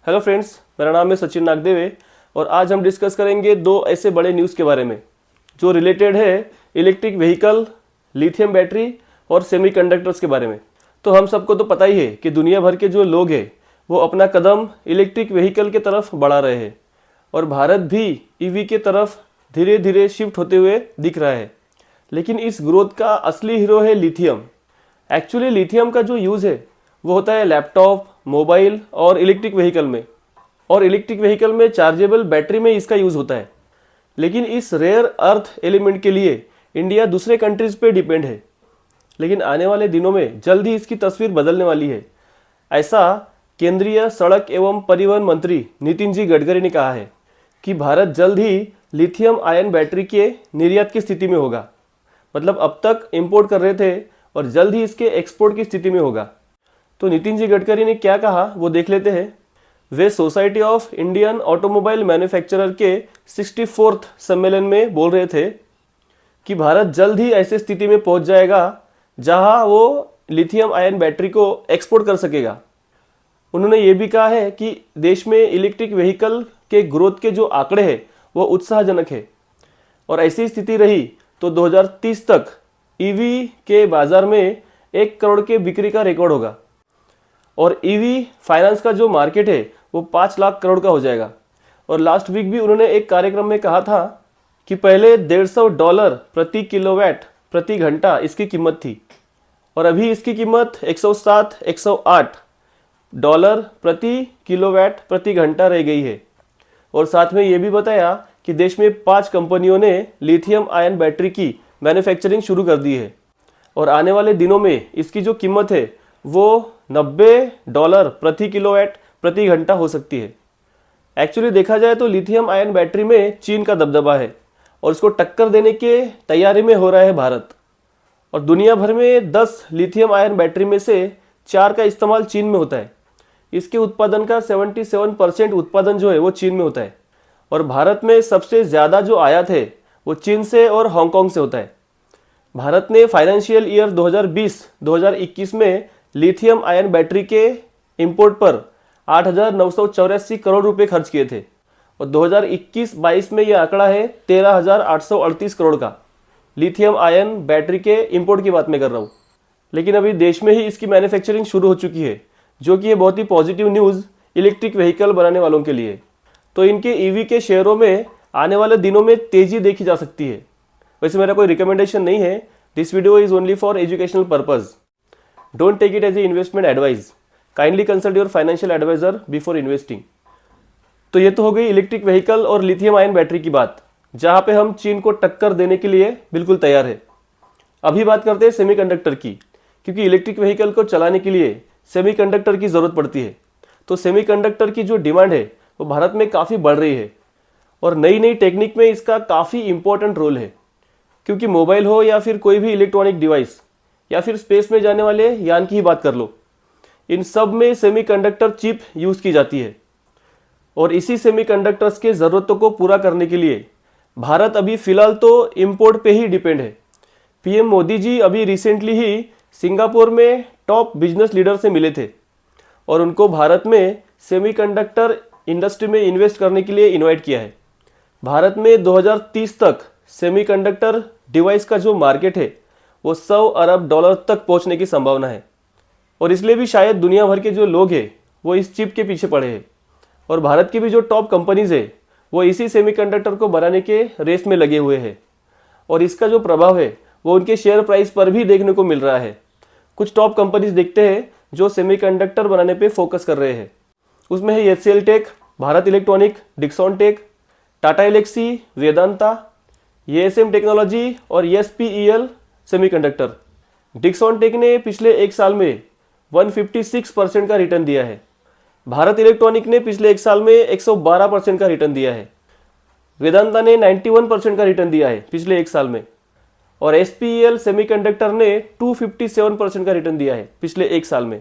Hello friends, मेरा नाम है सचिन नागदेवे और आज हम डिस्कस करेंगे दो ऐसे बड़े न्यूज़ के बारे में जो रिलेटेड है इलेक्ट्रिक व्हीकल, लिथियम बैटरी और सेमीकंडक्टर्स के बारे में। तो हम सबको तो पता ही है कि दुनिया भर के जो लोग हैं वो अपना कदम इलेक्ट्रिक व्हीकल के तरफ बढ़ा रहे हैं और भारत भी ईवी के तरफ धीरे धीरे शिफ्ट होते हुए दिख रहा है। लेकिन इस ग्रोथ का असली हीरो है लिथियम। एक्चुअली लिथियम का जो यूज़ है वो होता है लैपटॉप, मोबाइल और इलेक्ट्रिक व्हीकल में, और इलेक्ट्रिक व्हीकल में चार्जेबल बैटरी में इसका यूज़ होता है। लेकिन इस रेयर अर्थ एलिमेंट के लिए इंडिया दूसरे कंट्रीज़ पे डिपेंड है। लेकिन आने वाले दिनों में जल्द ही इसकी तस्वीर बदलने वाली है, ऐसा केंद्रीय सड़क एवं परिवहन मंत्री नितिन जी गडकरी ने कहा है कि भारत जल्द ही लिथियम आयन बैटरी के निर्यात की स्थिति में होगा। मतलब अब तक इंपोर्ट कर रहे थे और जल्द ही इसके एक्सपोर्ट की स्थिति में होगा। तो नितिन जी गडकरी ने क्या कहा वो देख लेते हैं। वे society of Indian automobile manufacturer के 64th सम्मेलन में बोल रहे थे कि भारत जल्द ही ऐसे स्थिति में पहुंच जाएगा जहां वो लिथियम आयन बैटरी को एक्सपोर्ट कर सकेगा। उन्होंने ये भी कहा है कि देश में इलेक्ट्रिक व्हीकल के ग्रोथ के जो आंकड़े हैं वो उत्साहजनक है और ऐसी स्थिति रही तो 2030 तक ईवी के बाजार में 1 करोड़ के बिक्री का रिकॉर्ड होगा और ईवी फाइनेंस का जो मार्केट है वो 5 लाख करोड़ का हो जाएगा। और लास्ट वीक भी उन्होंने एक कार्यक्रम में कहा था कि पहले $150 प्रति किलोवाट प्रति घंटा इसकी कीमत थी और अभी इसकी कीमत 107-108 डॉलर प्रति किलोवाट प्रति घंटा रह गई है। और साथ में ये भी बताया कि देश में 5 कंपनियों ने लिथियम आयन बैटरी की मैन्युफैक्चरिंग शुरू कर दी है और आने वाले दिनों में इसकी जो कीमत है वो $90 प्रति किलोवाट प्रति घंटा हो सकती है। एक्चुअली देखा जाए तो लिथियम आयन बैटरी में चीन का दबदबा है और इसको टक्कर देने के तैयारी में हो रहा है भारत। और दुनिया भर में 10 लिथियम आयन बैटरी में से 4 का इस्तेमाल चीन में होता है। इसके उत्पादन का 77% उत्पादन जो है वो चीन में होता है और भारत में सबसे ज़्यादा जो आयात है वो चीन से और हांगकांग से होता है। भारत ने फाइनेंशियल ईयर 2020-2021 में लिथियम आयन बैटरी के इंपोर्ट पर 8,984 करोड़ रुपए खर्च किए थे और 2021-22 में यह आंकड़ा है 13,838 करोड़ का। लिथियम आयन बैटरी के इंपोर्ट की बात मैं कर रहा हूँ। लेकिन अभी देश में ही इसकी मैन्युफैक्चरिंग शुरू हो चुकी है, जो कि ये बहुत ही पॉजिटिव न्यूज़ इलेक्ट्रिक व्हीकल बनाने वालों के लिए। तो इनके ईवी के शेयरों में आने वाले दिनों में तेज़ी देखी जा सकती है। वैसे मेरा कोई रिकमेंडेशन नहीं है, this video is only for educational purpose. Don't take it as a investment advice. Kindly consult your financial advisor before investing. तो ये तो हो गई इलेक्ट्रिक व्हीकल और लिथियम आयन बैटरी की बात, जहाँ पे हम चीन को टक्कर देने के लिए बिल्कुल तैयार है। अभी बात करते हैं सेमीकंडक्टर की, क्योंकि इलेक्ट्रिक व्हीकल को चलाने के लिए सेमीकंडक्टर की ज़रूरत पड़ती है। तो सेमीकंडक्टर की जो डिमांड है वो भारत में काफ़ी बढ़ रही है और नई नई टेक्निक में इसका काफ़ी इंपॉर्टेंट रोल है। क्योंकि मोबाइल हो या फिर कोई भी इलेक्ट्रॉनिक डिवाइस या फिर स्पेस में जाने वाले यान की ही बात कर लो, इन सब में सेमीकंडक्टर चिप यूज़ की जाती है। और इसी सेमीकंडक्टर्स के ज़रूरतों को पूरा करने के लिए भारत अभी फ़िलहाल तो इंपोर्ट पे ही डिपेंड है। पीएम मोदी जी अभी रिसेंटली ही सिंगापुर में टॉप बिजनेस लीडर से मिले थे और उनको भारत में सेमीकंडक्टर इंडस्ट्री में इन्वेस्ट करने के लिए इनवाइट किया है। भारत में 2030 तक सेमीकंडक्टर डिवाइस का जो मार्केट है वो $100 अरब तक पहुंचने की संभावना है और इसलिए भी शायद दुनिया भर के जो लोग हैं वो इस चिप के पीछे पड़े हैं और भारत की भी जो टॉप कंपनीज है वो इसी सेमीकंडक्टर को बनाने के रेस में लगे हुए हैं और इसका जो प्रभाव है वो उनके शेयर प्राइस पर भी देखने को मिल रहा है। कुछ टॉप कंपनीज देखते हैं जो सेमीकंडक्टर बनाने पे फोकस कर रहे हैं। उसमें है HCL tech, Bharat electronic, Dixon tech, Tata Elxsi, Vedanta, ASM technology और SPEL सेमीकंडक्टर। डिक्सन टेक ने पिछले 1 साल में 156% का रिटर्न दिया है। भारत इलेक्ट्रॉनिक ने पिछले 1 साल में 112% का रिटर्न दिया है। वेदांता ने 91% का रिटर्न दिया है पिछले 1 साल में और SPEL सेमीकंडक्टर ने 257% का रिटर्न दिया है पिछले 1 साल में।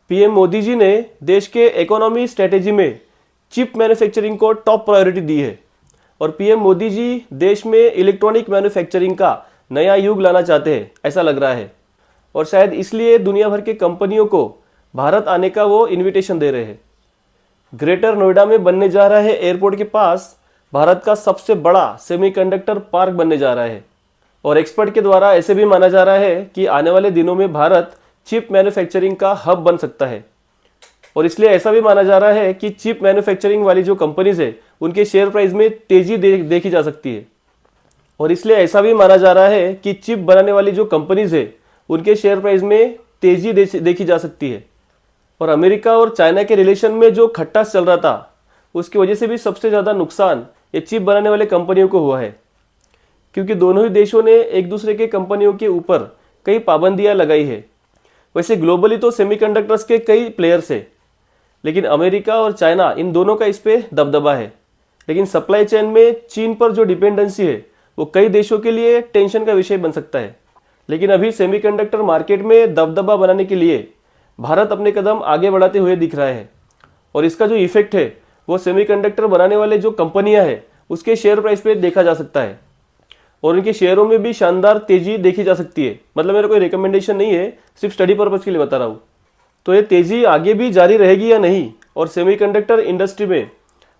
पीएम मोदी जी ने देश के इकोनॉमी स्ट्रेटेजी में चिप मैन्युफैक्चरिंग को टॉप प्रायोरिटी दी है और पीएम मोदी जी देश में इलेक्ट्रॉनिक मैन्युफैक्चरिंग का नया युग लाना चाहते हैं, ऐसा लग रहा है। और शायद इसलिए दुनिया भर के कंपनियों को भारत आने का वो इनविटेशन दे रहे हैं। ग्रेटर नोएडा में बनने जा रहा है एयरपोर्ट के पास भारत का सबसे बड़ा सेमीकंडक्टर पार्क बनने जा रहा है। और एक्सपर्ट के द्वारा ऐसे भी माना जा रहा है कि आने वाले दिनों में भारत चिप मैन्युफैक्चरिंग का हब बन सकता है। और इसलिए ऐसा भी माना जा रहा है कि चिप मैन्युफैक्चरिंग वाली जो कंपनीज है उनके शेयर प्राइस में तेजी देखी जा सकती है। और इसलिए ऐसा भी माना जा रहा है कि चिप बनाने वाली जो कंपनीज है उनके शेयर प्राइस में तेजी देखी जा सकती है। और अमेरिका और चाइना के रिलेशन में जो खट्टास चल रहा था उसकी वजह से भी सबसे ज़्यादा नुकसान ये चिप बनाने वाले कंपनियों को हुआ है, क्योंकि दोनों ही देशों ने एक दूसरे के कंपनियों के ऊपर कई पाबंदियां लगाई है। वैसे ग्लोबली तो सेमीकंडक्टर्स के कई प्लेयर्स है, लेकिन अमेरिका और चाइना इन दोनों का इस पे दबदबा है। लेकिन सप्लाई चेन में चीन पर जो डिपेंडेंसी है वो कई देशों के लिए टेंशन का विषय बन सकता है। लेकिन अभी सेमीकंडक्टर मार्केट में दबदबा बनाने के लिए भारत अपने कदम आगे बढ़ाते हुए दिख रहा है। और इसका जो इफेक्ट है वो सेमीकंडक्टर बनाने वाले जो कंपनियां हैं उसके शेयर प्राइस पे देखा जा सकता है। और उनके शेयरों में भी शानदार तेजी देखी जा सकती है। मतलब मेरा कोई रिकमेंडेशन नहीं है, सिर्फ स्टडी पर्पज के लिए बता रहा हूँ। तो ये तेजी आगे भी जारी रहेगी या नहीं, और सेमीकंडक्टर इंडस्ट्री में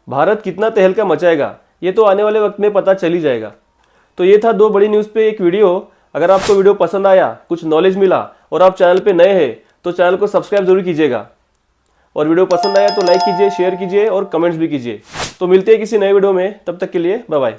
भारत कितना तहलका मचाएगा, ये तो आने वाले वक्त में पता चल ही जाएगा। तो ये था 2 बड़ी न्यूज़ पे एक वीडियो। अगर आपको वीडियो पसंद आया, कुछ नॉलेज मिला और आप चैनल पे नए हैं तो चैनल को सब्सक्राइब जरूर कीजिएगा। और वीडियो पसंद आया तो लाइक कीजिए, शेयर कीजिए और कमेंट्स भी कीजिए। तो मिलते हैं किसी नए वीडियो में, तब तक के लिए बाय बाय।